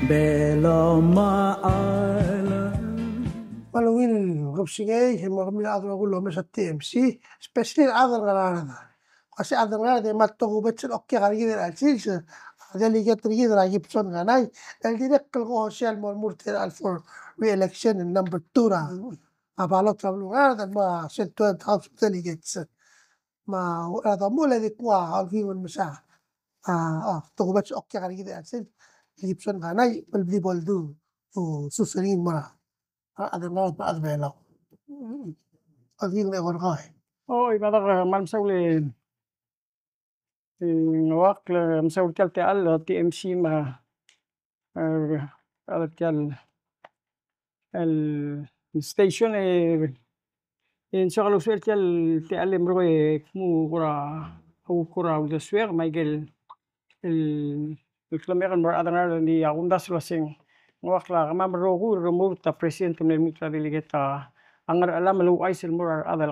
Beloma Island. Malungin rupsingay mga kamila ato ko lome sa TMC especially other ngarana kasi other ngarana de matto ko bet sa okya kali de alsis delegate ri de Gibson ganay el direct ko social mo murter al for re-election in number 2 ra abalot sa lugar dan ma sentuad house delegates ma ada mula di kwa al hiwan masa to ko bet sa okya kali de alsis Gibson ganay bal di boldu susurin mo ada ngarana pa advelaw Aging na ko ibadah mamsauli ngawak mamsauli tial TMC ma ada tial الستيشن إن شاء الله سويت تعلم رؤية مو كرة أو كرة ولا سوير ما يقل الكلام يقول مرة أنا اللي أقوم داس لسين وقت لا ما بروحو رمو تا president من المترا delegate تا أنغر ألام لو أيس المرة هذا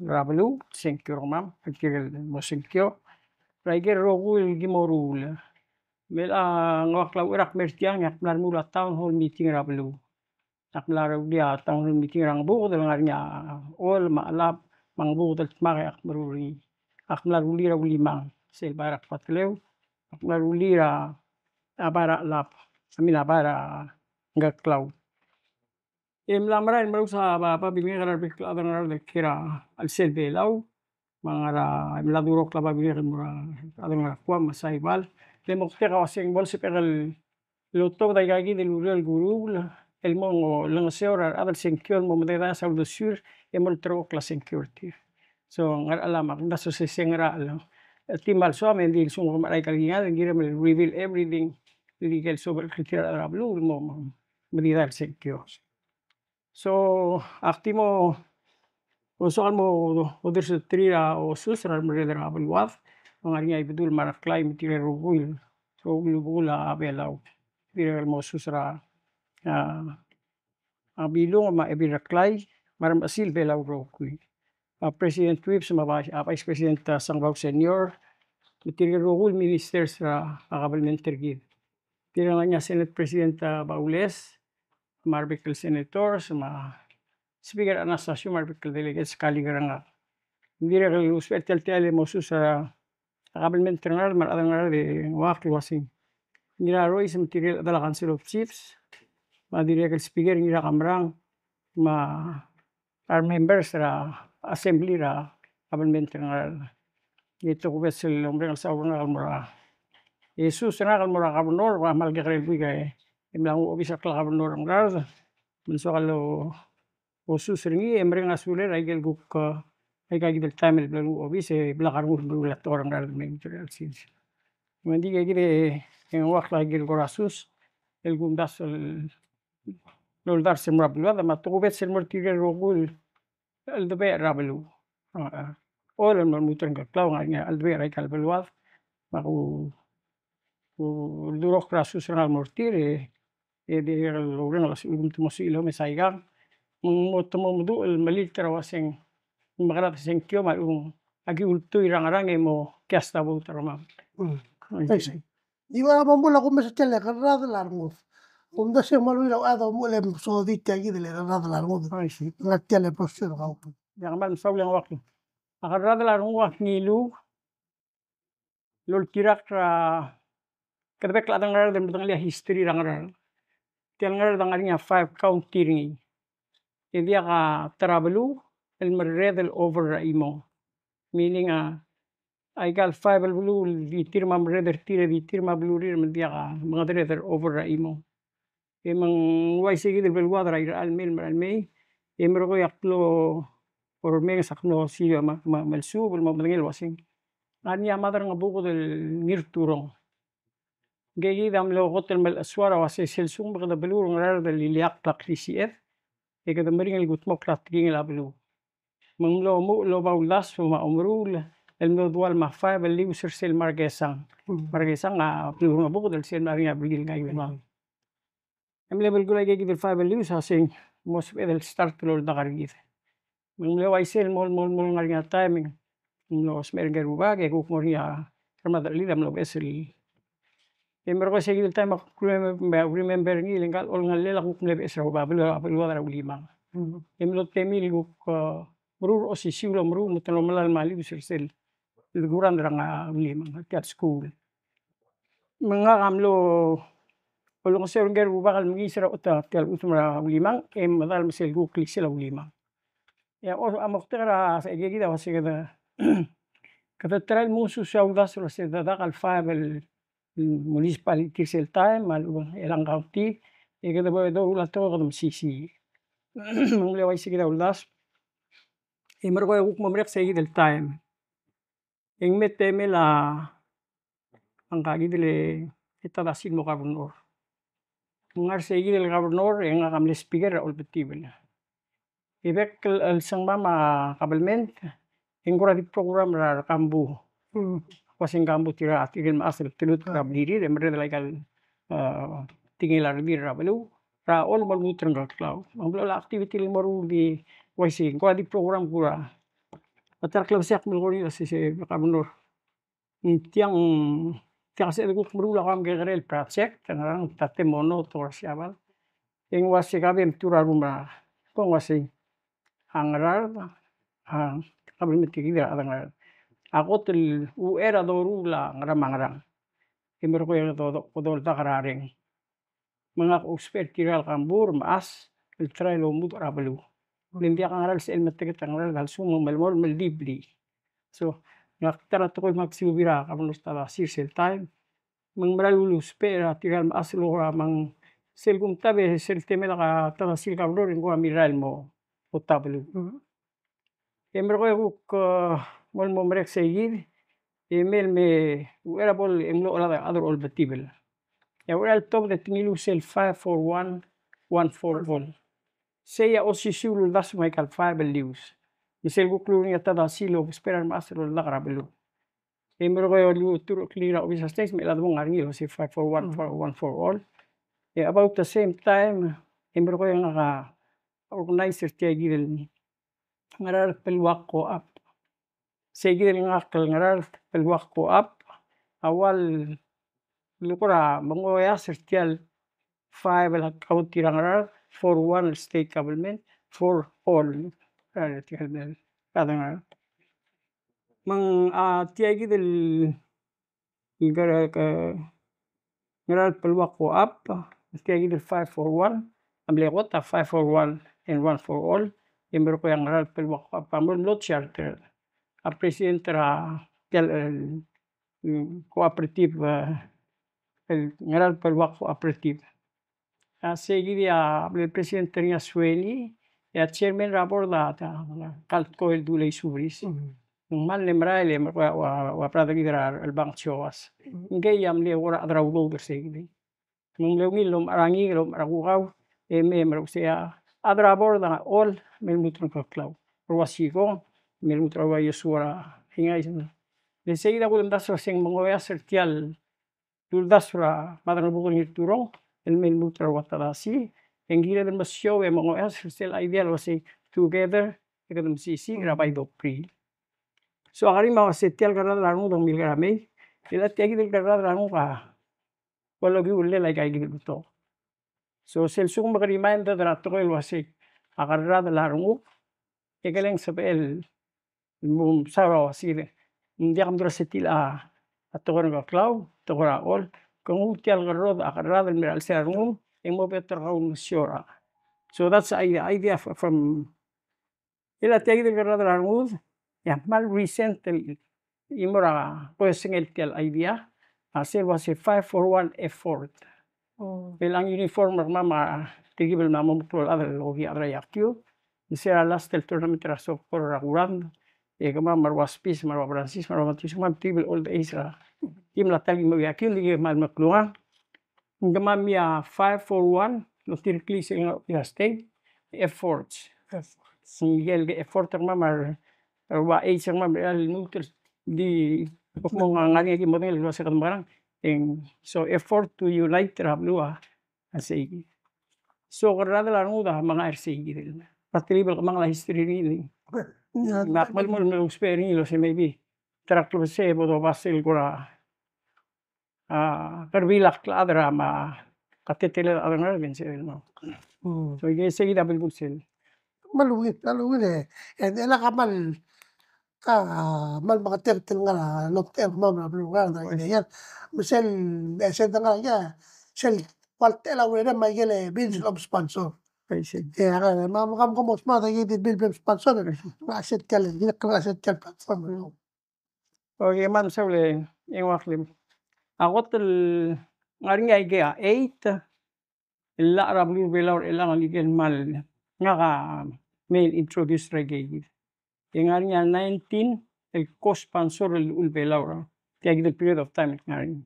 الرابلو سينكيو مام فكر المسينكيو رايجر روحو الجمورول ملا وقت لا وراك مرتيان يقبل مولا تاون هول ميتينغ رابلو aklar dia tahun meeting rang bu del ngarnya ol maalap mang bu del mare ak meruri aklar ulira ulimang sel barak patleu aklar ulira abara lap samina bara ngak klau em lamra en merusa ba bingi garar bik adar de kira al sel belau mangara em la durok la ba bingi mura adar kwa masai bal de mokte ka waseng bol sepegal loto da gagi del urel guru el mongo lang seora adal secure mo madera sa do sur e mol tro la security so ngar alamak da so se sengra alam timal so men dil sung maray kalinga ngira mel reveal everything legal so kritira rablu mo madera secure so aktimo usokan mo odir sa trira o susra madera rablu waf mangaringa ibdul maraklay mitira rugul so gulugula abelaw Viral mo susra bilong ma ebiraklay maram asil belaw rokui President Whips Vice President Sangbaw Senior Material Rogul Minister sa Akabalmenter Gid Tira nga niya Senate President Baules Marbical Senators Speaker Anastasio Marbical Delegates Kaligaranga Hindi rin uswet tel mo sa Akabalmenter nga maradang nga de wakil wasing Niraroy sa material adala Council of Chiefs Madirekal speaker ngira kamrang our members ra assembly ra parliament nga dito ko besil umbreng sa urang almora Jesus na kalmora kabnor wa malga krelbi kay imlang obisa kala kabnor ang raz menso kalo osus ringi emreng asule raigel guk ay kagidel tamil blalu obise blakar mus bulat orang raz mentorial sis mandi kagide en wak lagil korasus el gundas Loldar semrablu ada matubet semrtire rogul aldabe rablu Oren malmutan ka klaw nga aldabe ray kalbalwaf maku durok rasus ngal mortire de logren las ultimo silo mesaigang motomo mudu el malitra waseng magarat sengkyo ma agi ultu irang-arang mo kiasta bu tarama Iba mambula ko sa tele karna larnguf Umda se malu ila ada mule so di tagi de la nada larnguf la tele postur ka yang mal saw yang waktu akarad larung wak nilu lol kirak ra kadbek la dangar dem dangalia history rangar tiang ngar dangaria 5 county ringi India ka travel el merredel over imo meaning I got 5 al blue di tirma mereder tire di tirma blue rir mendia ka mga dereder over imo emang wai segi del belwadra ir al mil al mei emro ko yaklo por mega sakno si melsu bel mo mengel wasing ania madar nga buko del nirturong gegi dam lo hotel mel aswara wase selsung baka da belurong rar del liliak plak CF e kada mering el gutmo klat ging la belu mang lo mu lo baulas ma umrul el no dual ma fa bel liu sel margesang a belurong buko del sel maringa bigil ngai Em level gulay gigi del fiber liu sa sing mos del start lo da gargit Mang lo ay sel mol ngal nga timing lo smer geruba ke guk moria Ramadali dam lo besil Emero ko sige time remember ngi lengal ol ngalela kuk nebe esra babalo dara ulimang. Emelo temil guk murur o sisiula murur mutano malal mali sel liguran dara nga ulimang at school. Mga kamlo olong ser ger bakal mengisra uta tel utmara ulimang madal mesel guk klik sila ulimang. Ya amok tera sa egegida wasigada kata tral musu saudas se dadak al fabel municipality sel time malu elang county egeda boy do ula to kadum sisi mule wai sigida ulas emer ko guk mamrek segi del time eng meteme la ang kagidele kita dasin mo gobernador ngar segi del gobernador eng akam le speaker ol betibel ibek al sang mama kabelment eng gura di program ra kambu wasing kambu tira atigil asel tilut rab diri de mere legal tingilar bir rabelu ra ol mal mutren gal klau mamblo la activity le moru di wasing gura di program gura atar klub siak mil gori se gobernador tiang tiang se guk mru la kam gerel project tangarang tate mono to siabal eng wasi kabem tura rumah kong wasi angrar kabel metikida adangar ako tel u era doru la ngaramang emero ko yung todo kodol takarareng mga usper tiral kambur maas el try lo mud rabelu lindia kangaral sa el metiket kangaral dal sumo melmol meldibli so ngaktara to ko magsubira kamulos tala sel time mang maralulu spera tiral maas lo mang sel gum tabe sel temela ka tala sil kablo rin ko amiral mo utabelu emero ko yung mol mo merek segir email me era bol emlo ola other all betibel ya wel top de tingilu sel 54114 seya osisiulu das Michael Fabel News isel guklu ni tada silo esperan masro la karabelu emero ko lu turu clear office stage me la mo ngarngi si 54114 all about the same time emero ko yung organizer tiya gidel ngarar pelwak ko up segidel ngakal ngarar pelwak ko up awal lukura mangoya sertial 5 la county ngarar for one state government for all kadang mang tiya gidel ngarar pelwak ko up tiya gidel 541 amle kota 541 and one for all emero ko yang ngarar pelwak ko up pamol lot charter a presidente ra tel cooperative ngaral pelwak cooperative segi dia el presidente nya sueli ya chairman rabor da kalt ko el dulay subris mal lemra le wa prada gidra el bank choas ngey am le ora adra udo bersegi nung lewngi lom arangi lom aragugaw mer sea adra borda all mel mutron ka klaw wasiko mel mutra wa yusura hinga isin de seguida ko dasra sing mangoya sertial tul dasra madra bugun turong el mel mutra wa tarasi engira del masyo e mangoya sertial ideal wasi together ekadum sisi rabay dopri so akari ma sertial garra larung dong mil garame ila tegi del garra larung ka walo gi ulle like ay gi to so sel sung reminder dra to el wasi agarra de larung ekeleng sabel mum saro sire ndia kam dra setil atogor ga klaw togora ol kung tial garod agarra del miral serung en mo better raun siora so that's the idea from ila tegi del garra de larung ya mal recent imora pues singel tial idea asel was a 541 effort belang uniform mama tigibel mama mutol adal logi adra yakyu isera last el tournament raso por raguran kama marwa spis marwa francis marwa matis mam tibel old isra tim la tagi mo yakyu ligi mal maklunga ngama mia 541 no tirkli sing ya state efforts singel ge effort mama wa isang mam real nutur di mo ngani gi model lo sa kambarang so effort to unite rablua asay so karada larong da mga RCG din patribal mga history ni nakmal mo no experience lo se maybe traklo se bodo basil gura Karbilak adra ma katetel adra bensel no. So seguida بالبرسل. Malungit ela mal mga tertel nga long term lugar na yan misel esen nga ya sel parte la wera maigele bills of sponsor Paisig. kaya nga makam komos ma tagi bill of sponsor asset kal asset kal platform Okay, man sawle yung waklim. Ako tel ngaring ay gaya 8 illa rablu belaur ilang aligen mal nga ka mail introduce reggae. Yung ngaring 19 el co-sponsor el belaur. Kaya gidel period of time ngaring.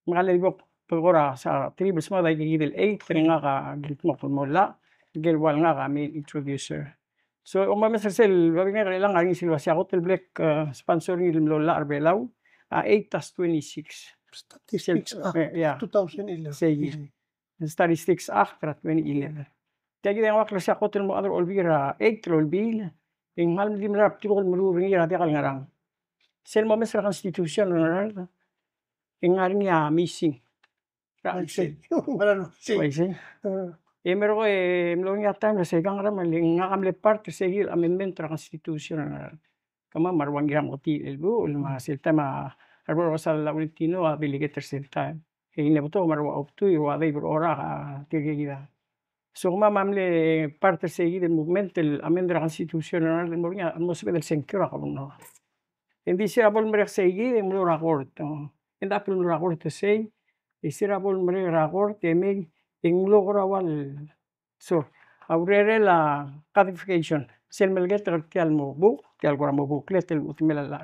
Makalibok pagora sa tribes mo dahil gidel 8 nga ka gitmo kumula. Gil wal nga ka mail introducer. So umama sa sel babi nga ilang ngaring silwa siya ko tel black sponsor ni lola arbelaw 8 tas 26. statistics Yeah. 2011 Sige. Statistics after 2011. Kaya gida nga klase ako tel mo other olbira 8 olbil. Yung hal di marap tikol maruring ira di kal ngarang. Sel mo sa constitution ngarang. Yung ngaring ya missing. wala no Paisig. Meron ko mlong yata na segang raman ling nga kamle parte segil amendment ra constitution na kama marwang gram ko ti elbu ulma silta ma arbor sa la ultino abilige tersilta ne buto marwa optu wa dai bro ora ka tigida so kuma mamle parte segil del movement el amendra constitution na del mornya almos del senkira ka no hindi sira bol mer segil mlo rakort enda pul rakort sei sira bol mer rakort emig Ing lograwal. So, aurere la codification. Sel melget tial mo book, tial gora mo booklet el utimela la.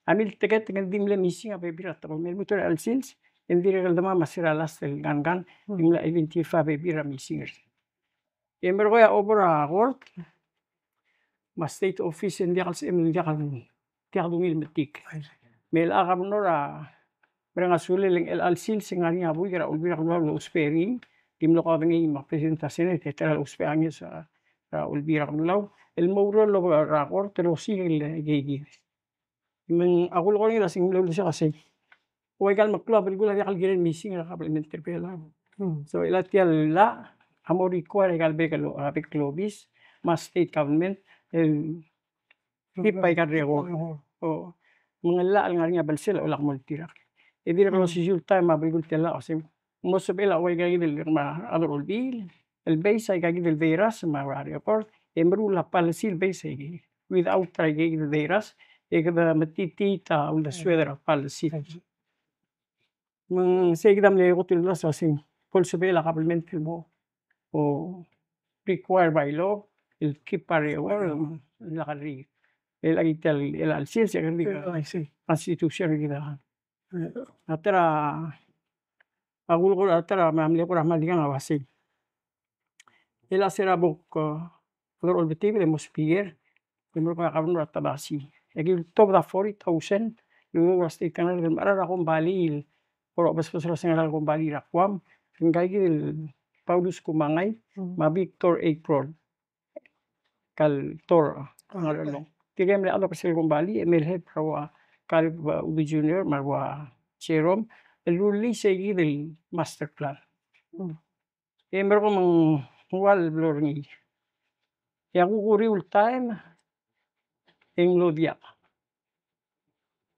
Amil tiket dengan dimle missing apa bira to mel mutur al sils. Indire gal dama masira las el gangan dimla identify apa bira missing. Emer go ya obra court. Ma state office indi kal sem indi kal tiak dungil metik. Mel agam nora Mereka sulit el alsil singari abu kira ulbira keluar usperi tim lo kau dengi mak presentasi tetel usperi sa ulbira keluar el mauro lo rakor terus sih el gigi men aku lo ni lasing lo siya kasi Oigal makluar bergula dia kal giren missing la kabel interpela so ilatial la amo require egal bekalo apik lobis mas state government el pipai kadrego o mengela al ngarinya balsel ulak multirak Hindi na si Julta mabigul tela kasi mo sabi la way gagi del ma adol bil el base ay gagi del veras ma airport emru la palsil base without try gagi del veras e kada matitita ula suedra palsil mang segdam le gotul la so sing pol sabi la kapalment mo o required by law el keep or la kari el agital el alsil se gandi constitution gida Atara agul ko atara mamle ko rahmal diga ngawasi. Ila sera bok flor olbetible de mospier. Primero ko akabun ratabasi. Egi top da 40,000 luego wasti kanal del mara rakon bali por bas pasra sengal kon bali rakwam. Hingai gil Paulus kumangay ma Victor April kal tor ngalong. Tigem le alo pasel kon bali emelhe prawa kal ubi junior marwa Jerome, el ruli segi del master plan. Ember ko mang wal blor ni. Ya kukuri ul time eng lo dia.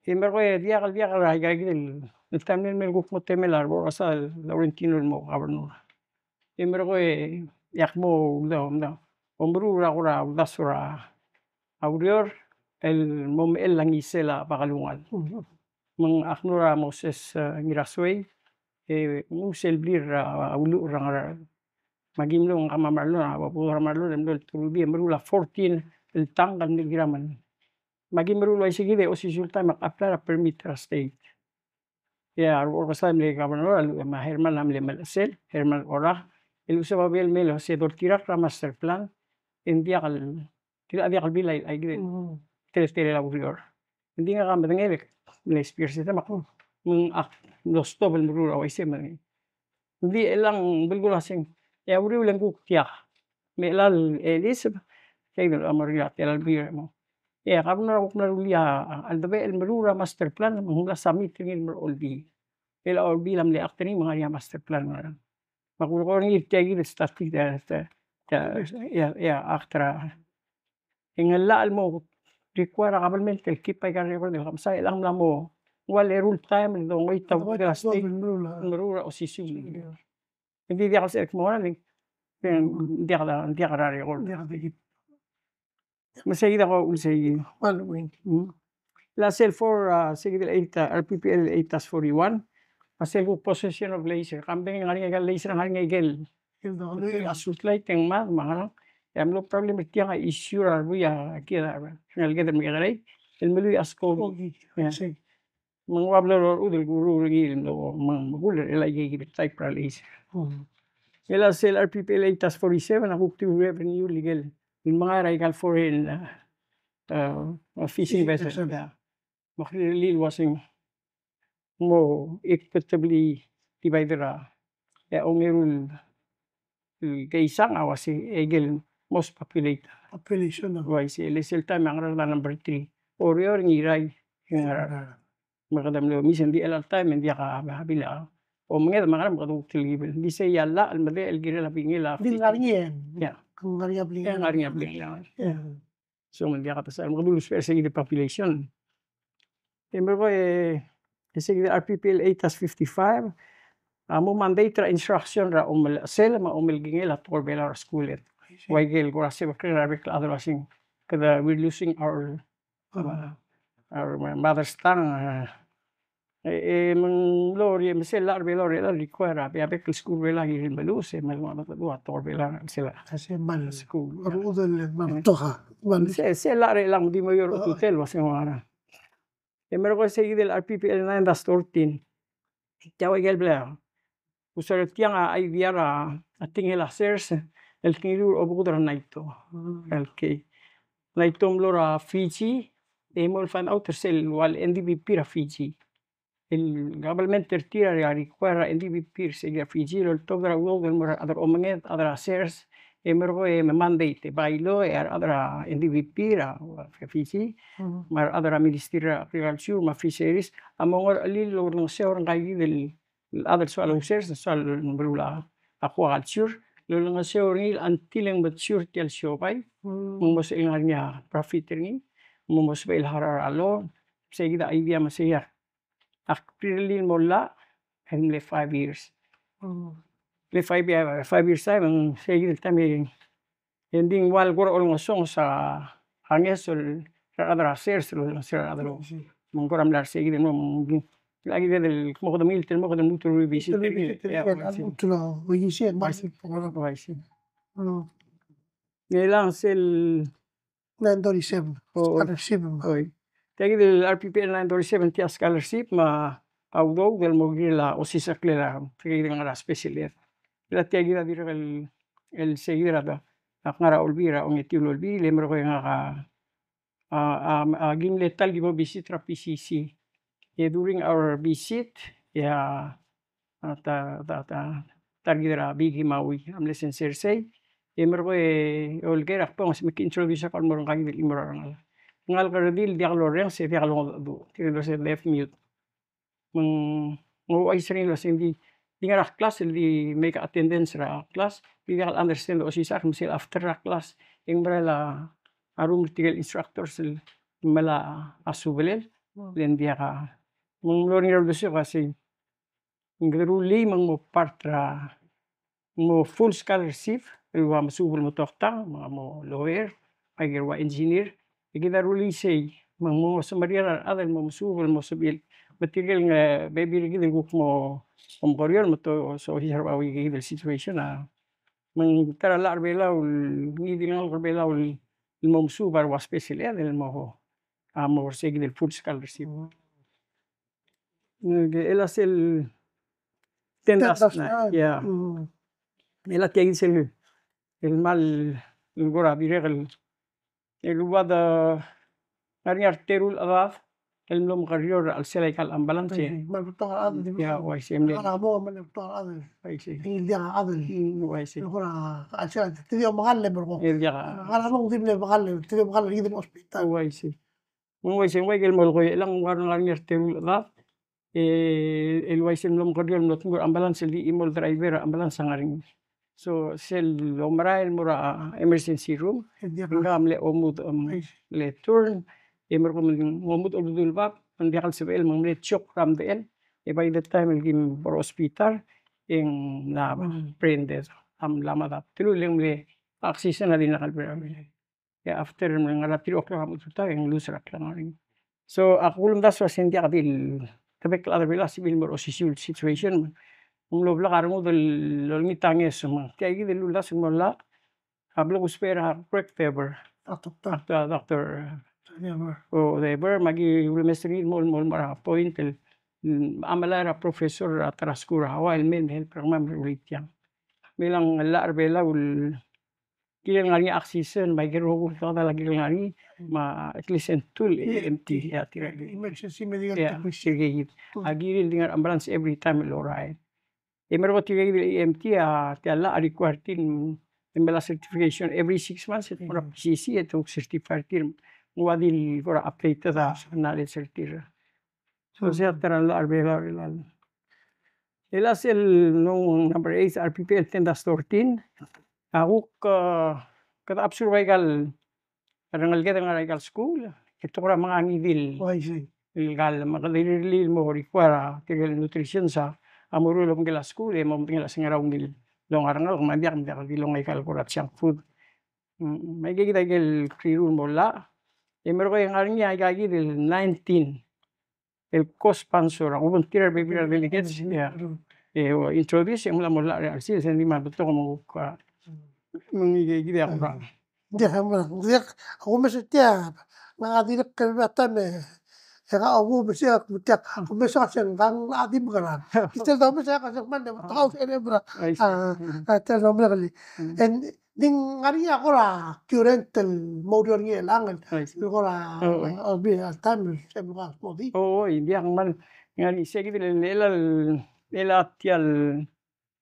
Ember ko dia kal gagi del time nel mel guk mo temel arbor asa Laurentino mo gobernador. Ember ko yak mo da. Ombru ra kura dasura aurior el mom el langisela pakalungal. Mang aknura Moses Mirasway musel blir ulu rang magimlo ang kamamarlo abu ramarlo demlo tulubi merula 14 el tanggal ni giraman magimro ay sige de sulta mak apply permit state ya or kasay ni gobernador ma Herman namle malasel Herman ora el usa babel melo se dortira master plan india kal tidak dia kal bilay ay tere la urior hindi nga kamadangere na-experience ita mak los tobel murura way seman hindi elang bulgulasing uri ulang kuktiak melal elis kay amaria telal bir mo kabna kuk narulia aldabe el murura master plan mangla summit ngin mer oldi ela or bilam le akteni mga niya master plan nga. Makukuha ng irtiyagi na static ya aktra. Ingalaal mo require government kipay ka record nila kamsa ilang mo wala rule time do ngoy taw Ito, state Marula. marura o sisu. Hindi di ako sa mo na hindi ka record. Hindi ka tigit. Masayid ako ulisay. Maluwin. Lasel for sigil 8 RPPL 8-41. Masel ko possession of laser. Kambing nga nga laser nga nga igel. Asut light yang mga yang lo problem tiang issue ya kira ngal geder mi garay el melu asko mang wablo udel guru ngil lo mang magul elay gi type para laser. Ela sel RPPL 8-47 ako to revenue legal. Yung mga raigal foreign fishing vessel. Makrilil wasing mo equitably divided ya ongerul kaisang awasi egel most populated. Population na. Why si lesel time ang rata number 3. Orior ngiray yung makadam lo misan di alal time hindi ka habila. O mga makadam tilgibil. Di say yalla al made el girela pingila. Din ngaringan. Yeah. Kung ngaringan. Yang ngaringan lang. So hindi ka tasal makadulus per sa population. Remember ko kasi RPPL 8-55 mo mandate ra instruction ra sel ma umilgingel at or belar school it. Waigel ko kasi bakit otherwise kada we're losing our mother's tongue. Mang lori sel lar belori la require abi abek school bela girin balus mal ma at or belar sila. Kasi man School. Arudel man toha. Sel lar lang di mo yor hotel wasing wala. Emero ko seguir del RPPL 9-14. Tiaway gel bla. Usar tiang ay diara ating lasers el kingur obudra naito. Okay. Naitom lora Fiji. Emol fan outer cell wal NDVP ra Fiji. El government tertira require NDVP seguir Fiji lo tobra world more other omanget other shares. Emero ko mandate by law other NDVP ra Fiji. Mar other Ministry of Agriculture ma fisheries among alil lo ng seor kay del other swallow shares swal brula aquaculture lo ng seor ngil antilang mature tel siopay mumos ingar niya profit ni mumos ba ilharar alo seguida idea masaya actually mola and 5 years. Le 5 years time ang seguida time ending wal gor ol ngosong sa hangesol other shares lo sir other mongkoram lar seguida mo lagi del como de mil tenemos que mucho revisit Tulo, wisi basi. Ngelang sel 937. Scholarship. Oy. Tagi del RPPL 937 tia scholarship ma audo del mogila o si saklela tagi del ngara special la tagi da dir el seguir da akara olbira on etilo olbi lemro ko nga gimle tal gibo visit ra PCC. During our visit, targira bigi maui am lesen sersay. Emero olger akpo mas introduce ako mo kang imorang ngal karadil dia kaloreng se dia kalong do tiro se left mute mo ay srin lo sindi dinga class di make attendance ra class di dia understand o si sa kamsil after ra class ingbrala arum tigal instructors mala asubelel then dia ka mong learning revolution kasi ngruli mo partra mo full scholarship wa masubol mo tokta mo lawyer pagirwa engineer igida ruli say mo sumaria adal mo masubol mo sabil material nga baby gid mo career mo to so here we gid the situation mang tarala arbela ngidi ngal arbela mo subar wa special el mo mo seguir el full scholarship. Ela sel tendas na ya ela tiagin sel el mal gora viregel el wada ariar terul adaf el nom karior al selay kal ambulance Malutong adal. ya YCM Kala mo malutong adal. YC Hindi ka adal. YC Kura asya tiyo magalle bro. el ya Kala mo dimle magalle, tiyo magalle gid mo hospital. YC mo YC way gel mo ko ilang war ng ariar terul adaf el waisen lom kordial not ngur ambulance li imol driver ambulance ngaring. So sel lomrael mura emergency room Hindi ka. ingam le omud le turn emer ko omud odul bab andiakal sebel mang le chok ram del e by the time el gim por hospital ing la prende am lama da tilu leng le oxygen ali nakal ya after ngara tiro ko am tuta ing lusra klangaring. So ako ulum das was hindi akadil tabek la bila sibil mor situation lo bla karmo del lo ni tanges ma kaya gi del la sumola hablo uspera correct favor doctor o Weber magi ulmestri mol mara point el amalara professor atraskura awal men hel programam ulitiang bilang la arbela ul kilang ngari oxygen may gero toda lagi ngari ma at least en tool empty ya tira Emergency medical ya technician. sige agiri dengan ambulance every time lo right emergo tira EMT ti alla required embela certification every 6 months it for PCC it certified wadil for update ta knowledge certificate so siya tara la arbela elas el no number 8 RPPL tendas 14 ako kada absurvival karangal kita ngaral school ito kora mga angidil Why say? illegal makadilil mo require tigil nutrition sa amuro lo ngila school e mo ngila singaraw ngil long arangal kumabiak mbiak dilong ay kalkurat siyang food may gigita gil kriru mo la e mero ko yung aring niya gagi del 19 el co-sponsor ako bang tirar bibira delegates ya e introduce yung mula real sil sa hindi mabuto ko mga gigita ako ra Hindi ako masitya nakadinak ka bata me Eka awu masih mutiak kumesa sen bang adim karan. Kita tahu masih kasih mana tahu ini bra. Kita tahu kali. And ding ngari ako ra current model ngi langan. Ko ra abi time sem ka modi. hindi ang man ngani segi lela tial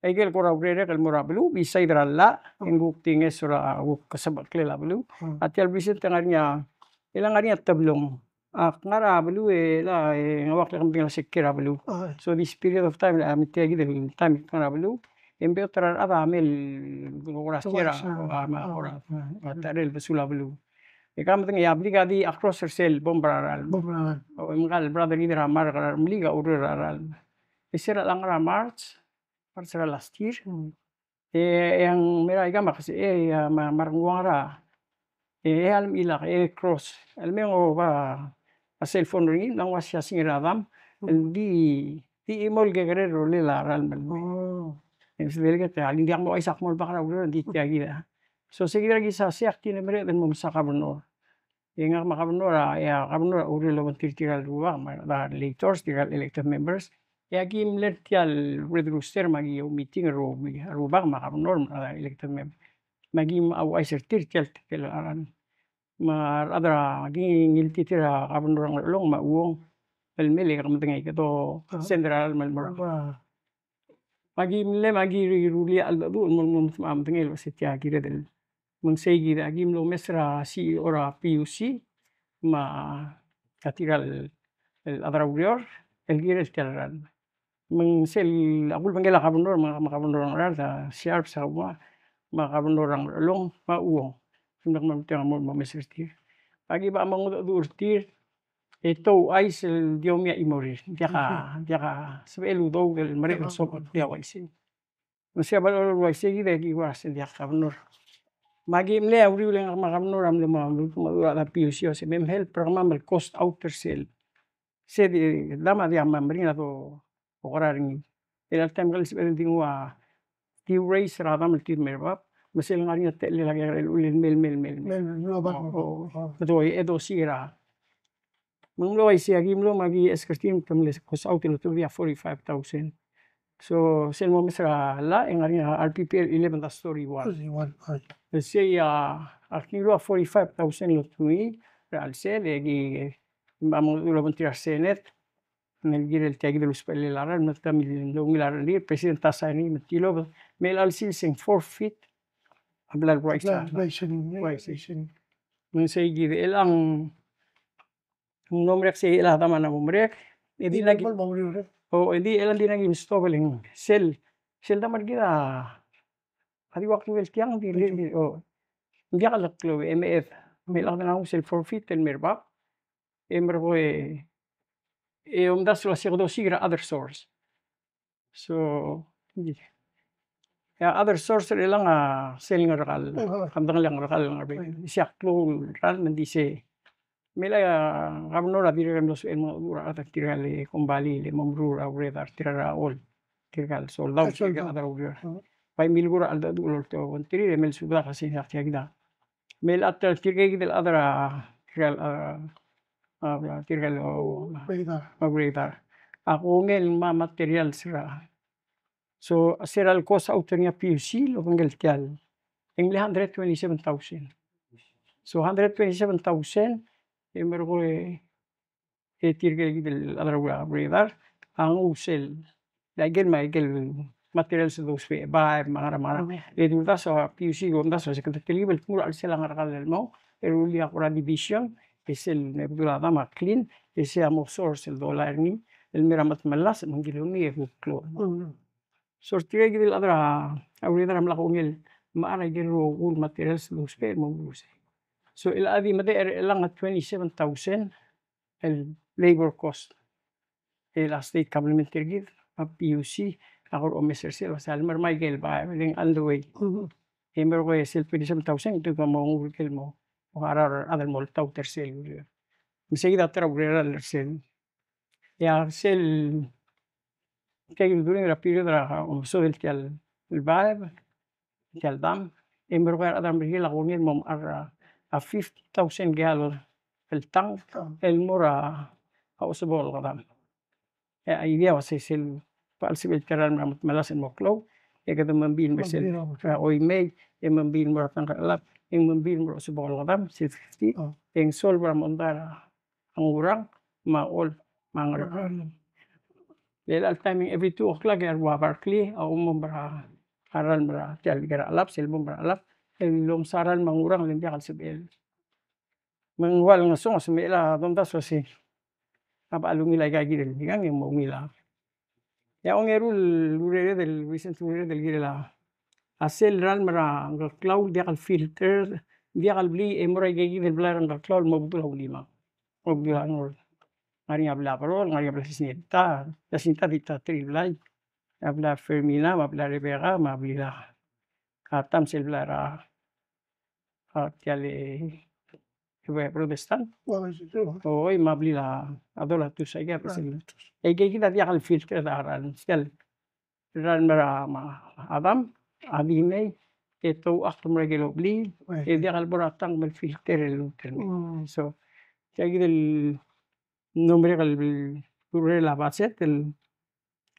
egel ko ra brere kal mura blu bisa idralla enguk tinge sura aguk kasabak lela blu atial bisit ngarinya ilang ngarinya tablong ngara blu la ngawak la kambing la sekira blu so this period of time la mitegi del time ngara blu embe otra ada amel ora sera ama ora tarel besula blu e kam teng ya bliga di across cell bombraral o ngal brother leader amar karar mliga urural isera lang ra march para last year yang mera igama kasi marngwara alam ilak cross almengo ba a cellphone ringin nang wasya singiradam di imol gegrero lela ral mal Sibelga te alin diak mo isak mol bakara ulo di tiagi da so seguida gisa siak tine mere den mo sa kabno yenga makabno ya kabno ulo lo tirtiral ruwa da electors tiral elected members ya gim lertial redruster magi meeting ro bag makabno elected member magim aw ay tirtial tel aran mar adra ging titira kabno long ma uong el mele kam tengay kato central malmora magi ruli al du mum am tengel setia kira del mung segi agim lo mesra si ora PUC ma katiral el adra urior el gira estiaran mung sel akul panggela kabundor makabundor rar sa sharp sa makabundor long ma uong sundak mam tiang mo mesrti agi ba mangu durtir ito ay sel diomia imorir diaka sebelu do del mare sopo dia waisi Masih abal waisi gi degi was dia kabnur magi mle auri ule makamnur am le ma da piusio se mem help program el cost outer sel se di dama dia mamrina to oraring el time gal sebel dingwa ti race radam el tir merbab masel ngari te le lagi el mel No ba. betul edo sira Munglo ay siya gimlo magi eskertim tamle cost outer to dia 45,000 so sen mo mesra la en arena RPPL 11 the story one say akiro 45,000 lo tui al sel egi vamos lo tirar senet nel gire il tag dello spelle la ran mata lo milar lì presidente Sani metilo mel al sil sen forfeit hablar right men say gire elang nomrek say ila tama na nomrek hindi Hindi naging normal mawala. hindi elang din naging stopping sel damar gina hadiwak wel tiang di hindi kalaklo MF may lang na sel forfeit and merbak ember ko das la sigdo sigra other source so ya other source lang sel nga rakal kamdang lang rakal nga siak klo ral mendise mela kamno la dire los en mga ura tirale kumbali le mamrura ureda tirara all tirgal soldado ada ura pai milgura alda dulor to kontri mel suda kasi yakda mel atta tirgay del adra tirgal tirgal magreta ako ngel ma material sira so siral cost autoria PUC lo ngel tial ing 127,000 so 127,000 ember ko tirgay del adra magreta ang usel lagel material sa dos ba mga edulta sa PUC gonda sa secretary level mura sila nga rakal mo eruli akura division esel nebdulata ma clean ese amo source el dollar ni el miramat malas mangiluni klo sortire gidil adra awida ram lakongil maara giro ul materials dos mo buse so el adi mate lang at 27,000 el labor cost el state complementary give a PUC ako omiser sila sa almar Michael ba ling on the way ember ko sel 27,000 ito ka mo ngulkel mo arar adal mo tau tersel enseguida tra el sel ya sel kay during la period so del tial el vibe tial dam ember ko adam bigil ako ngin mom ar a 50,000 gallon el tank el mora usbol kadam ya idea was sel pal sibel karan malasan mo klo kada mambil mesel oy may mambil mo tang kalap mambil mo usbol kadam 50 eng sol bra mondara ang urang maol mangar Lel timing every 2 o'clock er wa Barkley au mombra aran bra tial gara alap sel mombra alap el lom saran mangurang lim jakal sebel mangwal nga song semela donda so si apa alungila gagirel yang mo ngila ya ongerul lurere del recent lurere del girela asel ran mara nga cloud jakal filter jakal bli emora gagirel bla nga cloud mo butul lima mo butul ngari habla parol, ngari habla Jacinta dita triblay, habla Fermina, habla Rebecca, mabila katam silblara tiale protestant. Oy mabila adola tu saya presil. Ege kita dia kal filter daran sel. Ran mara adam adine itu aktum regelo bli dia kal boratang mel filter el so kaya gidel nombre el la base el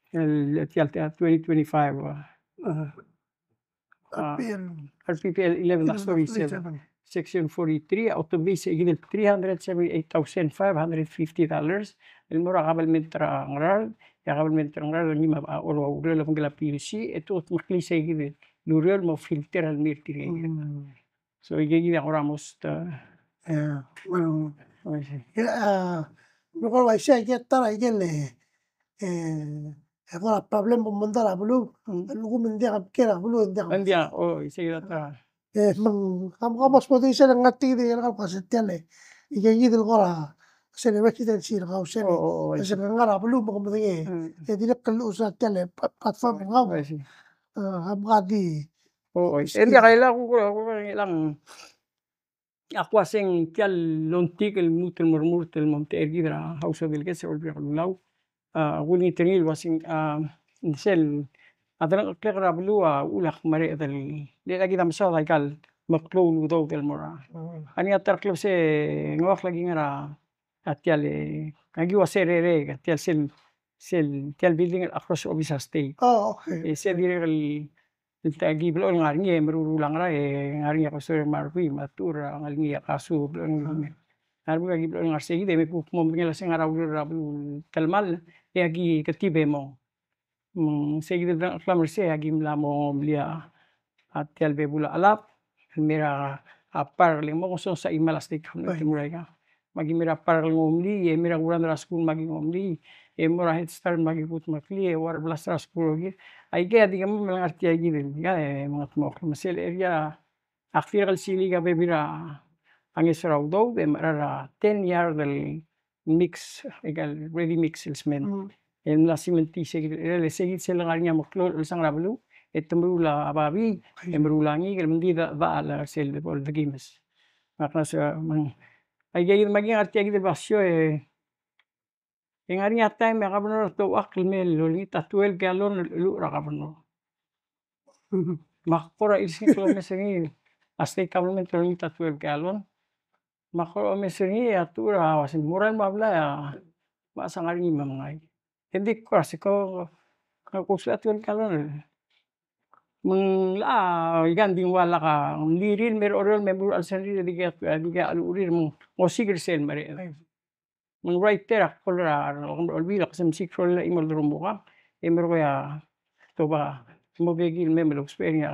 2025 RPPL 11 section 43 out of this gidel $378,550 el mura qabel mentra ngral ya qabel mentra ngral ni ma olo urel fun gela PLC eto makli say gidel lurel mo filter al mirtir so gidel oramos bueno mejor vai ser que estar ahí que le agora problem mo mandar a blu lugu men dia kera blu andia seguida ta mang kam pode ser ngati de el pas tele y que gidel gora se le resident sir ga se ngara blu mo mo de e direct lu sa tele platform nga gadi endia kaila ko lang ako asing tial lontik el mutel murmurtel monte ergidra hausa del que se volvió lau wuni tenil wasing sel adran klegra blua ulak mare del le lagi dam sa kal maklo lu do del mora ani atar klo se ngwak lagi ngara atiale agi waserere atial tial building across office state okay se dire el tagi blo ngarngi merulang ra ngarngi ko ser marwi matura ngalngi kasu blo arbu agi blo ngar segi de me pu mo ngela sing ara blo kalmal agi katibe mo segi de flamer se agi mla mo blia atial be bula alap mera apar le mo so sa imalastik no timurega mira paral ngomli mira uran ra school magi ngomli mura head start magi put makli war blas ra school gi ai ge adi gam mengerti agi ya mga tmok masel area aktir kal sili ga bebira angis raw be mara 10 year del mix egal ready mix salesman la simenti segit le segit selangarnya maklo sang rablu etemrula ababi emrulangi kel mendi da ala sel bol de gimes makna sa mang ay gayud magi arti agi de basyo ngari atai me kabno to akil mel lolni tatuel galon lu ra kabno makora isi klo mesengi aste kabno men tolni tatuel galon makora mesengi atura wasin muran mabla ya masangari mamangai hindi ko ko kusatuel galon ganding wala ka lirin mer orol member al sendiri diga alurir mo sigir sel mare mang writer kolra olbila kasam sikol imol rumbuka emer ko ya toba mo begil memelo experience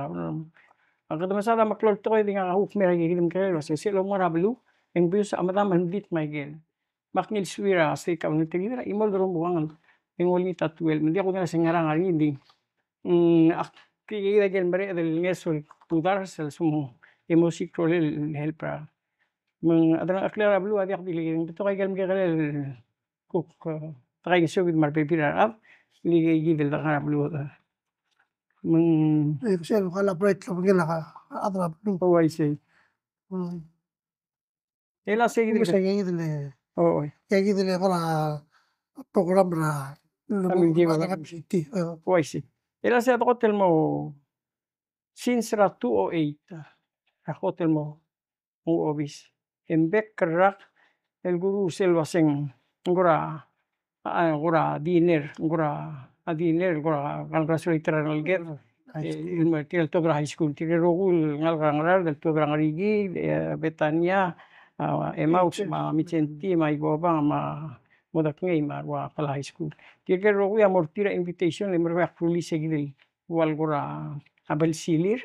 agad masada maklol to dinga huk mer gilim kare was selo mo rablu en bius amada mandit maigel maknil swira stay ka unitira imol rumbuka en wali tatuel mendi ako na singarang hindi Kaya gel mare del ngesol pudar sel sumo emosi krolel helpra mang adana aklara blu adi akdili beto kay gel mgegal kuk takay gisugid mar pipira ap li gidel da blu mang sel collaborate lo ngila ka adra blu oh I say ela Kung seguid sa gidel oh gidel kola program ra Kami di ba city oh I see ela sa hotel mo since ra 208 ra hotel mo obis embek kerak el guru selvaseng ngora ngora dinner ngora a dinner ngora kalkasro literal get il martir tobra high school tire rogul ngal ngrar del tobra ngarigi betania emaus ma micenti ma igoba ma modak ngei ma wa kala high school tire rogu ya mortira invitation le merwa kruli segidel wal gora abel silir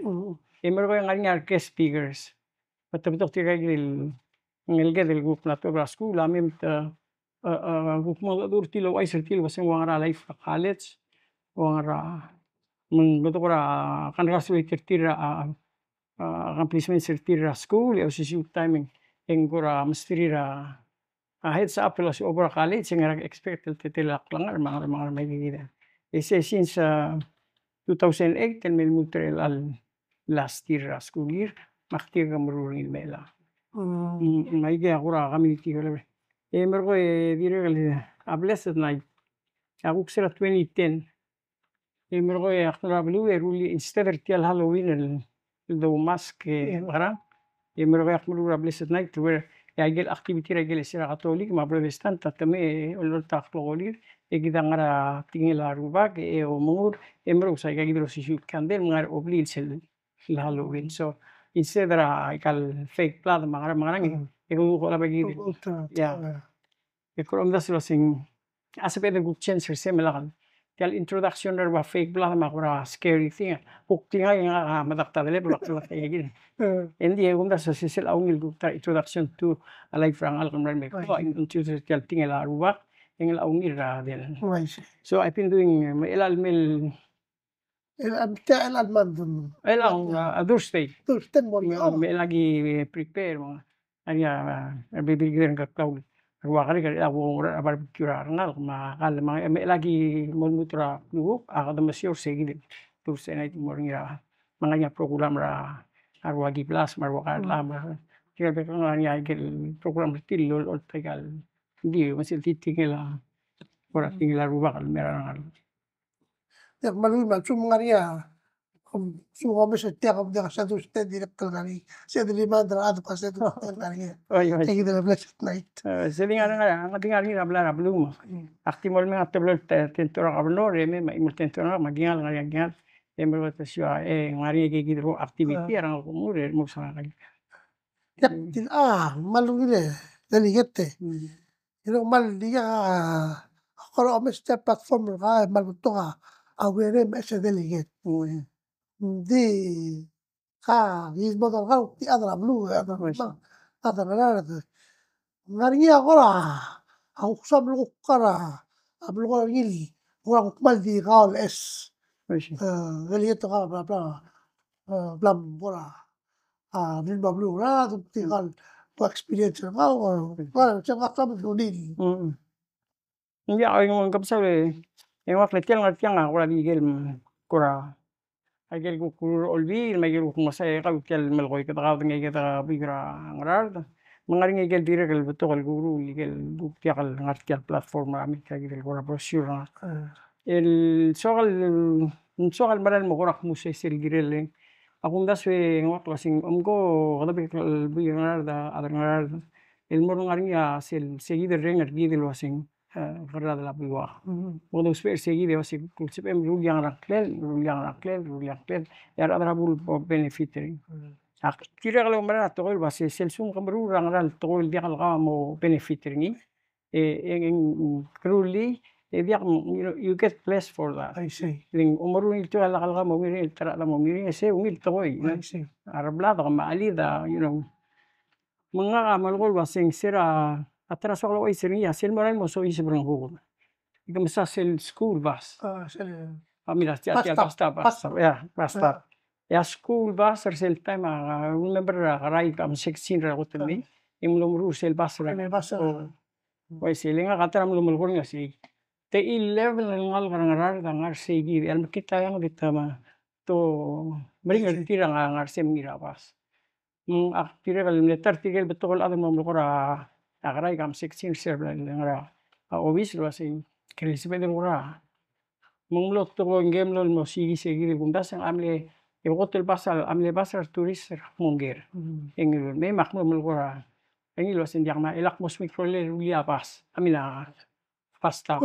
emergo yang ngaring guest speakers betul-betul tire gil ngelge del grup na tobra school amim grup mo dur tilo ay sertil waseng wangara life college wangara menggotora kan rasul tertira accomplishment sertira school ya sisi timing engora mestira heads up los obra college ngara expect tetela klangar mga may gigida ese since 2008 el mel mutrel al last year school year maktir gamrurin mela maigi agora community gole mergo dire a blessed night aguk sera 2010 mergo aktora blu ruli instead of Halloween el do mask gara mergo akmuru a blessed night where gel activity regel sera katolik ma protestant tatame olor taklolir egida ngara tingela rubak o mungur mergo sa gidro si kandel ngar oblil sel Halloween so instead kal fake blood mangara mangarang ego ko la bagi ya ekonom das lo sing asabe de guk change se melakan kal introduction der ba fake blood makura scary thing puk tinga nga madakta dele blak blak ya gini endi egum das se sel aungil guk ta introduction to alai frang al kamran me ko introduce kal tinga la ruba engel aungil ra del so I've been doing elal mel بتاع الالمان elang other state تن موري may lagi prepare mga anya bibigyan ka kaul ruwa kali kali ako abar kura ngal makal mga may lagi monmutra luhuk akada masyor sige tur sa night morning ra mga nya program ra arwagi plus marwa ka lama kaya be nga nya gel program til ol tagal hindi masil titingala ora tingala ruwa kal meron ya malu mal cum ngaria su hobe se tia hobe de sa tu ste director gani se de lima dra ad pas de gani oy oy take the blessed night Seling nga ang tingal ni rabla rablu mo. Aktimol mi ateblo tentora kabno re me imul tentora magingal nga gingal. Emro ta siya ngari ge gidro activity arang ko mure mo sa kay. ya tin malu gile deligete ino mal diga koro ome step platform ga mal to ga awere me se deligate di his model ga ti adra blue adra adra ngaringi agora ang sablo kara ablo ko ngil kurang maldi kaol es Oishi. galieto ka bla bla blam bora min bablu na tikal po experience ka wala siya ka sabi nudin Hindi ako yung kapsabi, yung wakla tiyan nga tiyan nga, wala bigil kura. Agil ko kuro olbi, magil ko masaya ka, ukil malkoy ka takaw ngay kita bigra ngarard. Mangaring igil dira kal beto kal guru, igil bukti kal ngartial platform rami kagil kura brochure nga. El sokal maran mo kurak musay silgiril. Akong daswe wakla sing omgo kadabi kal bigra ngarard, adar ngarard. El morong ngaring ya seguido rengar gidil wasing. Karada la biwa. Modo sper seguide wasi kulsipem rulyang raklen yar adrabul benefitering. Kira kalau mara tokol basi selsum kamru rangal tokol dia kalau mo benefitering yang kruli dia you get blessed for that. I see. Ling umaru itu ala kala mo ngiri tara la mo ngiri se ungil tokoy. I see. Arabla ka maalida mga kamalkol basing sira atras wakla oy sirnya sel moral mo so isi berang hukum. Ika masa sel school bus. Amila basta ya basta. Ya school bus sel time remember rai kam 16 ra ko tani imlom ru sel bus ra. Oy selinga katram lumul ko nga si te 11 ngal ngarar ngar segi al kita yang ditama to meringar tira ngar semira bas. Tira kal militar tigel betul ada mamlokora akaray kam 16 serve ngara obis lo sing krisis bedel ura mumlot to game lol mo sigi sigi bundas ang amle e hotel basal amle basal turis mongger engil me makmo mulgora engil wasin diak ma elak mos mikrole rulia pas amina pasta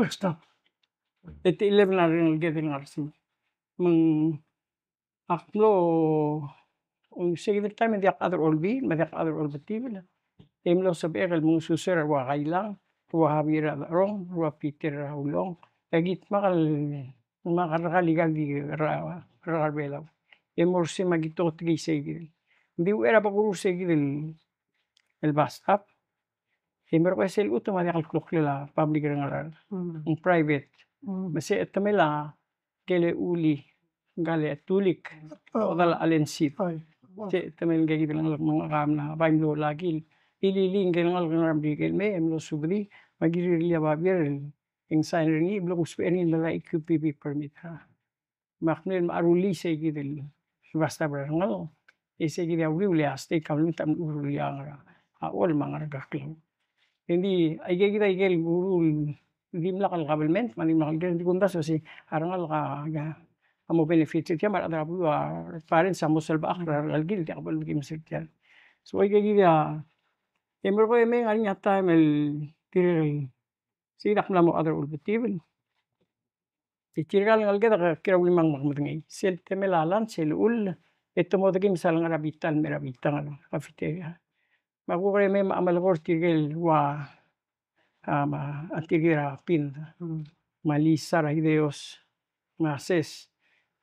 et 11 na rin gedel ngarsi meng aklo sigi time diak other olbi madiak other olbetivel Emlo sabi kal mong suser wa kailang wa habira rong wa Peter ulong agit makarakaligal di rabela emorse magito tri segil di era pa kuru segil el bastap emor ko sel uto mali kal klokla public ngaral ang private mase etamela kele uli gale tulik odal alensit se tamel gagi lang mga kam na baimlo lagi ililing ngal ngal bigel me emlo subri magirilia babir ing sign ni blok usperin la IQPP permit ha maknel maruli se gidel basta ngal ese gidi awli ulia state kawli tam ulia ngara awol mangar gaklo hindi ay gida igel guru limla kal government mani makal di kundas si arangal ka amo benefit siya mar adra bu parents sa musal ba akra algil di akbal gi mesirtian so ay gida Emmer ko eme ngaring hatta mel tirel sidak na mo other ulbetivel. Itirgal ngal geda kira limang magmudngi. Sel temelalan sel ul eto mo dagim sal ngarabitan merabitan ano cafeteria. Magu ko eme amal ko tirgel wa atigira pin malisa ra hideos mases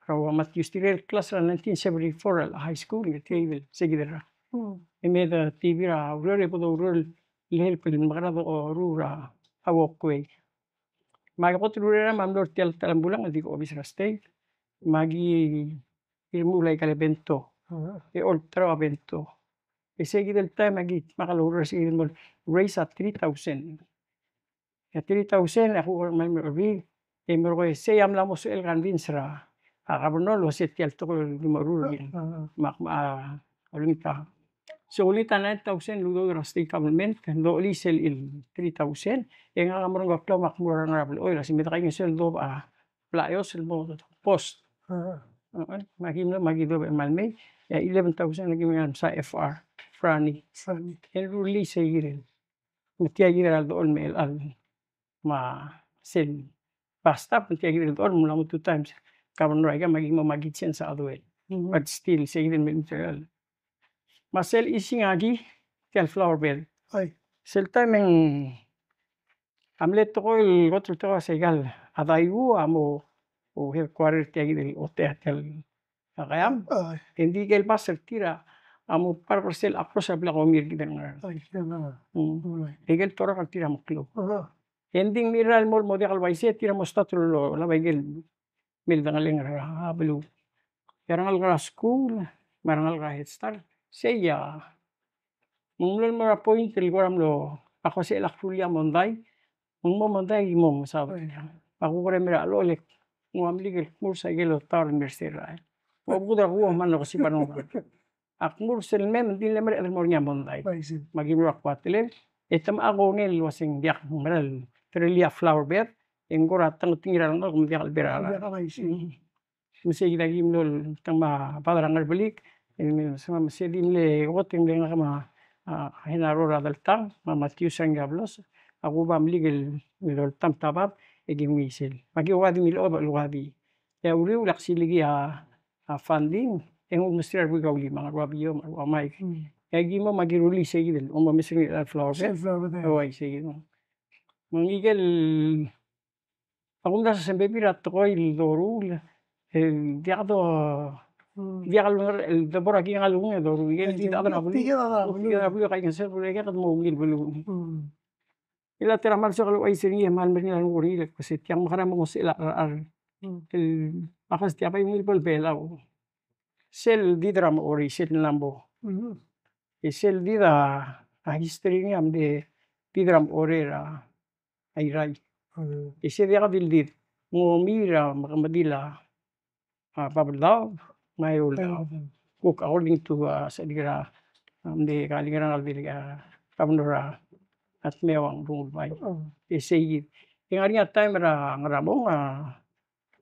rawa Matthews tirel class ra 1974 high school tirgel segidera. Emeda tibira urere podo urel lehel pelin makarado o rura awokwe. Magi ko turura mamlor tial talambulang di ko obis state. Magi mulai kale bento. E ultra bento. E segi del time magi makalura segi mo raise at 3,000. Ya 3,000 ako may mervi. E mergo se yam la mo so el convince ra. Akabuno lo se tial to ko marura. Alunta. So only 9,000 ludo state government do lisel il 3,000 e nga kamron go plo makmura nga rabel oil asi meta kayo sel do playos el mo post magim magido malme ya 11,000 lagi mga sa FR frani el release giren mutia giren do mel al ma sel basta mutia giren do mula mo 2 times kamron ra magim magitsen sa adwel but still say giren material Marcel ising agi tel flower bed. Sel time amlet ko il otro to segal. Adaiu amo o headquarter tiagi del hotel kayam. Hindi gel passer tira amo parcel across sa bila ko gidan nga. Ay, siya Egel tora kag tira maklo. Aha. Ending miral mo de kalwaise tira mo statulo la baigel mil dangaling hablu. Yarangal ka school, marangal ka head start. Seya mungulol mo ra point tilgoram lo ako sa ilakfulia monday. Mung mo monday mo sabi. Ako ko mira lolek. Mo amligel mursa gelo tar university ra. Mo budra ko man ko si panong. Akmur sel mem din lemer el mornya monday. Baisin. Magimura kwatile. Etam ako ngel wasing diak meral. Trelia flower bed. Engora tang tingiral no kum diak berala. Iya ka baisin. Masih lagi mlol tang ma padarangal balik. Sama masih dimle woting le nga ma hinarora dal tang ma Matthew Sangablos. Ako ba mligel milol tam tabab egim misil. Magi wadi milo ba wadi. Ya uri ulak siligi funding. Yang mesti ada gauli mga wabiyo mga Kaya mo magiruli sa gidel. Mamising flower bed. Self-love tayo. Away sa gidel. Mangigel ako na sa sembepira to ko il dorul. Dia to dia kalau el dabor aquí en algún dorul. Igel di ada na bulu. Tigil na Kaya bulu kay kan ser bulu kaya kad mo ngil bulu. Ila tira mal sa kalau ay sini mal merni lan uri kasi tiang makara mo sila ar. El akas tiapa ngil bol belaw. Sel di dram ori sel lambo. Sel di da history ni amde di dram ore ra ay ray. Sel ya kadil mo mira makamadila pablaw mayol cook according to sa digra amde kalingaran aldi kamnora at mewang bungul bay. Sey yung ari time ra ngrabong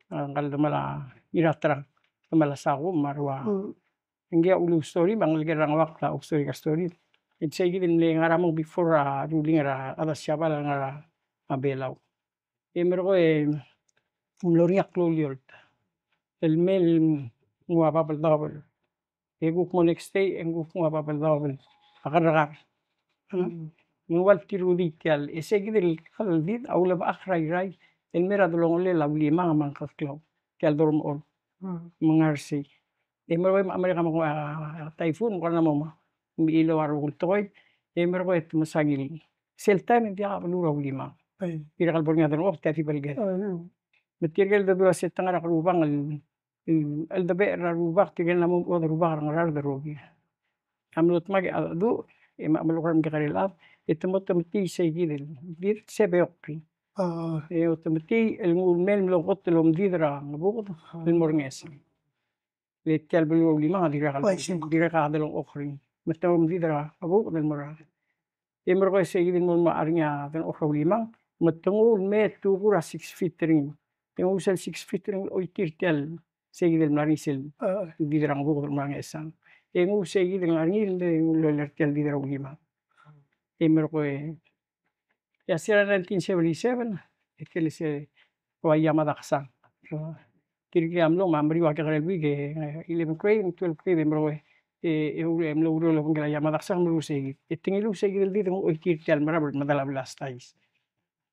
kaldamala iratra malasako marwa. Hindi ulu story bangal gerang wakta story ka story. It's say gidin le ngaramong before ruling ra adas siapa la ngara abelaw. Emero ko loriak loliol. El mel ngwa babal double. Eguk mo next day enguk ngwa babal double. Akarakar. Ngwal tirudi tial. Ese gidil kaldit awla ba akray ray. El mera dolong le lawli mga mangkaklaw. Tial dorm on. Mangarsi. Emero ko Amerika mo typhoon ko na mo umiilaw araw kultoy. Emero ko masagil. Sel time hindi ka paluraw lima. Pira kalbor nga doon tati balgal. Material da dua set tangara rubang al dabe rubak tigel na mo rubak ang rar da rogi. Amlot mag adu malukar mga karilap. Ito mo tamati sa gilil. Dit sebe okri. Tamati el mel mlokot telom didra ngabukot el mornges. Letial belu lima dira kadalong okri. Matawam didra ngabukot el mora. Emro ko sa gilil mo maarnya dan okri limang. Matungul me tukura 6 feet ring. Yung usal 6 feet ring o itirtial sa gilil marisil. Didra ngabukot el mornges. Yung usay gilil ngaringil yung lolertial didra lima. Emro ko ya sira 1977 ekele se ko Yamada kasang. Kirki amlo mamri wa kare wige 11 grade 12 grade emro emlo uro lo ngala Yamada kasang mru se itingilu se gil di mo ikirtial marabot madala blastais.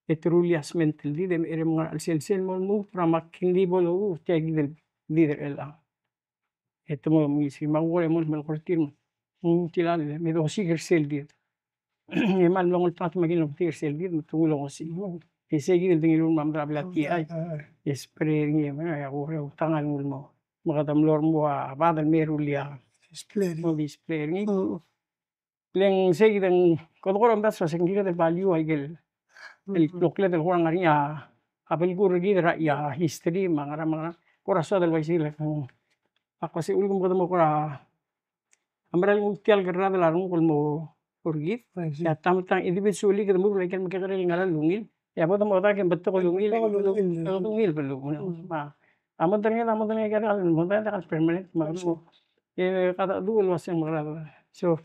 Etrulias mental di dem ere mga sel mo mo pramak hindi bolo tegi del leader ela. Ito mo misi mawore mo malkortir mo. Tilal me do sigir sel di. Mal long tanto magino tir sel di tulong ko si. Sige din tingin mo mamra bilat ki ay. Spray niya mga ako tangal mo. Makadamlor mo badal merulia. Display ni. Leng sige din kodoro mbas sa singira del value ay gel. El lokle del huang ariya. Apel gurgi dra ya history mga koraso del vaisila. Ako si ulgum ko mo kora. Amral utial gerna del arung mo urgit. Ya tamtang individually kita mo like magkakaroon ng ngalan lungil. Ya bodo mo takin betul ko lungil belum. Ma amon tanya kaya kalau mo tanya kan permanent malu. Kata dulu was yang marah. So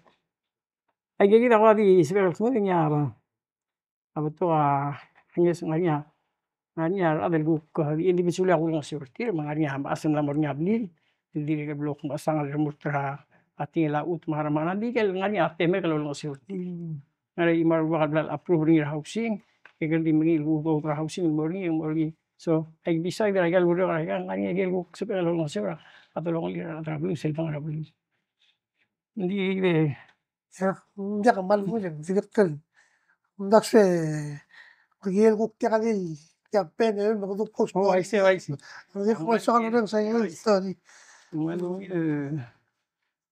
ay gigi ako di sebenarnya semua niya apa. Apa to hanya sengaja. Nganya ada guk individually ako lang surtir manganya asam lamor niya blil. Dili ka blok masangal remutra ating laut maharamana di kel nganya ateme kalau lang surtir. Ngari imar wakal approve ng housing. Kaya di mangi lugo para housing morning. So ay bisa dira gal buro kaya ngani gel ko sa pelo ng sira. Atulong lira na travel sel pang rabul. Hindi Ya, hindi ka mal mo yan, direktal. That's pagigil ko kaya kanil, campaign yun, post oh, I see, I see. Hindi ko sa kanila sa iyo, story. Ano,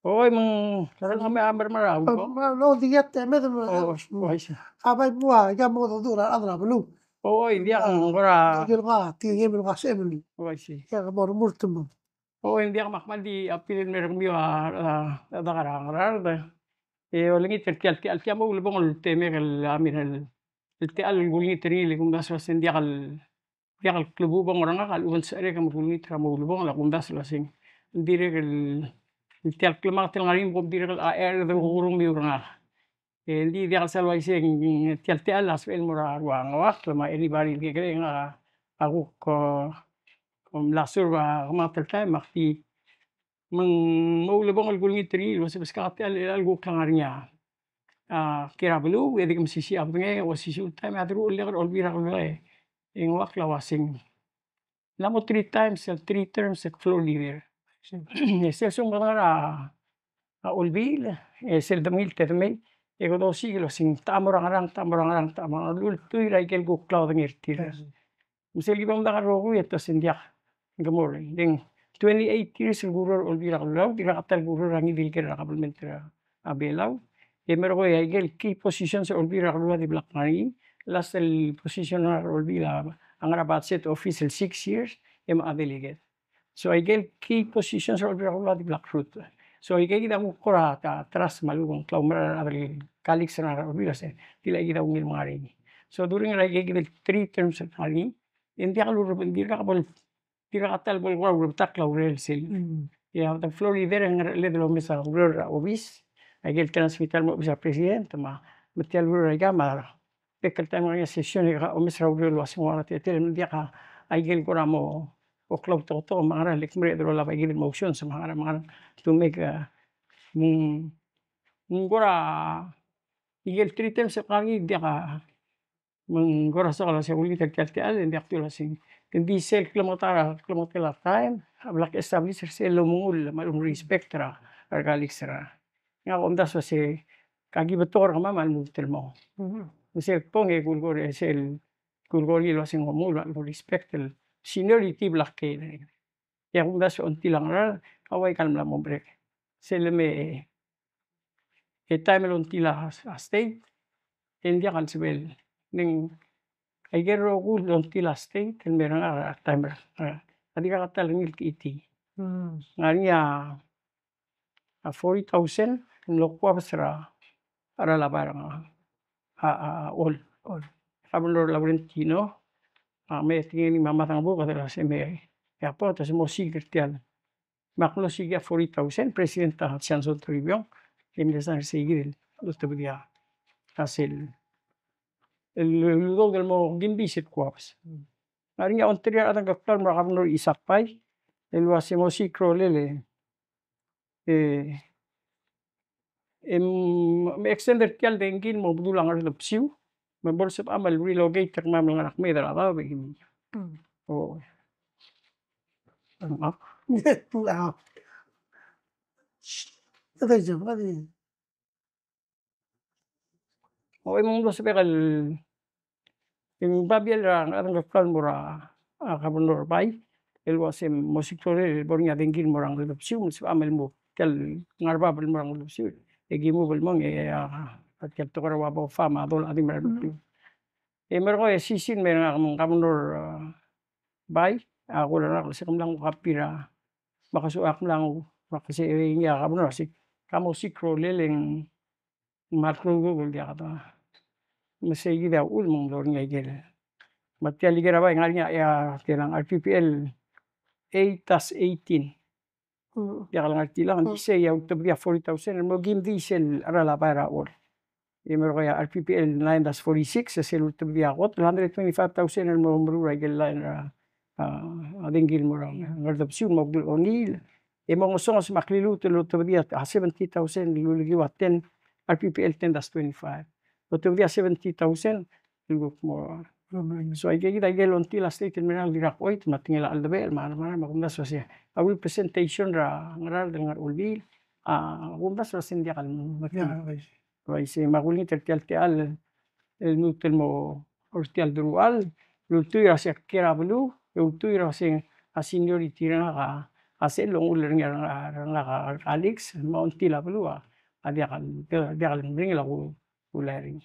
oh, mang parang kami amar marahon ko. No, di get med Oh, I see. abay mo ya mo do na adra bulu. Oh, hindi ako ngora. Tigil ka, tigil ka sa emil. Oh, I see. Ya ka mo murto mo. Oh, hindi ako makmal di apilin meron mi da karangarar da. Walang iterti alti mo ulbong ulte mekel amin التي الجولين تري لكم بس لسين ديال الكلوبو بون قال وان ساري كم جولين ترى مولبون لكم بس لسين ديرك التي الكلمات الغريم قم ديرك الآير ذو غورم بيورنا اللي ديال سلوى سين تي الله سبيل مرار وان وقت لما إني باري دي كده أقوك لا سورة ما تلتاي مختي من مولبون الجولين تري بس كاتي الجوك لغريا kira belu edi kem sisi abnge o sisi utai ma dru le ol bira le in wak la wasing lamo 3 times 3 terms at floor leader es el son a olbil es el 2000 e go do siglo sin tamorang tamorang lul tu ira kel go cloud ngirtir misel gibam da rogu eto sindia gamor ding 28 years gurur olbira law dira katal gurur rangi dilker kabelmentra abelau Primero voy a el key position se olvida la de Black Marine. Last el position olvida ang rabat set official 6 years em a delegate. So I get key position se olvida la de Black Fruit. So I get ang kora ta tras malugong klaumra adel calix na olvida se tila kita ungil mari. So during I get the 3 terms of hari hindi ka luro hindi ka bol tira katal bol wa tak laurel sil. Ya the floor leader ang le de lo mesa obis Aquel transmitir mo sa presidente ma matial wura gama pekal tayo mga sesyon ka o misra wura lo asing wala titil hindi ka agil ko mo o club to mga lik mre dro la agil motion sa mga to make mung gora igil 3 times sa kangi hindi ka mung gora sa kala sa uli tagtial hindi aktual sing hindi sel kilometer time ablak establish sel lumul malum respect ra argalik sera nga ondas wasi kagi betor kama mal mutel mo. Kasi pong e gulgor esel gulgor ilo sing homul lo respect el seniority blak ke. Ya ondas on tilang ra away kalm la mo break. Sel me e time lon tila state India kan sibel ning ay gero gul lon tila state en merang time adi ka katal ngil iti. Ngania 40,000 lokwa basra ara la barang all Abulor Laurentino me tingin ni mama tang buka tala se me ya po ta se mo sigirtial maklo sigia 40,000 presidenta Chanzo Tribune e mi san seguir lo tebdia hasil el ludo del mo gimbisit kwaps Arinya ontria atang kaktal makamno isakpai el wasimo sikro lele extender tial dengin mo budulang ar lupsiu membolsep amal relocate tak mam lang anak me dara ba begini oh maaf Wow. Ito jam kadi. oh imong lo sepekal yung babiel ra atang kaktal mura kabunor bai el wasem musiktore bornya dengin morang lupsiu musip amal mo tial ngarba bel morang lupsiu egi mo bel mong at kel to karawa ba fama dol ating meron meron ko sisin meron akong kabunor bai ako lang ako sa kamlang kapira makasuak lang kasi nga kabunor si kamo sikro leleng matrugo gul dia kata masigi da ul mong lor nga gel matial ligera ba ngalinya ya tilang RPPL 8+18 dia kalang artilang di say ya utobria 40,000 mo gim diesel arala para ol meron kaya RPPL 9+46 sa sel utobria ko 125,000 mo mrura gel line ading gil mo rang ngardapsiun mo gul onil mong usong sa makliluto utobria 70,000 lulugiwa 10 RPPL 10+25 utobria 70,000 lugok mo so ay kita gelon tila state terminal dirak oit matingila aldabel mana makumdas wasi awil presentation ra ngaral dengan ulbil Gumbas rasindiakal Ya, okey. Vaisi magulini tertial el nutelmo ortial drual lultui rasi kirablu lultui rasi seniority nga aselo uler nga Alex mauntila blua diakal bring lagu ularing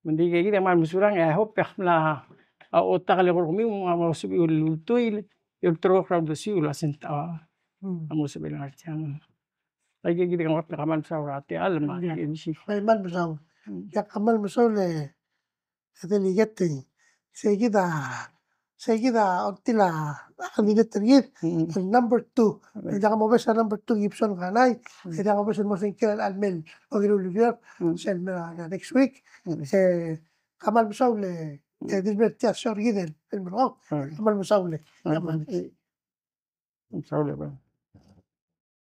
mandi kaya man musurang I hope la otak le kormi masubi lultui ultro crowd siul asenta amusubi lang artiang lagi gidi kaman sa urate alma Ya. MC Maiman musaw yakamal musaw le deligete seguida ortila kandidat tergit number 2 ida mo sa number 2 Gibson kanay ida mo sa mosing kiral almel o gilulier sel next week kamal musaw le Dilbert Tiasor giden el bro kamal musaw le Saule ba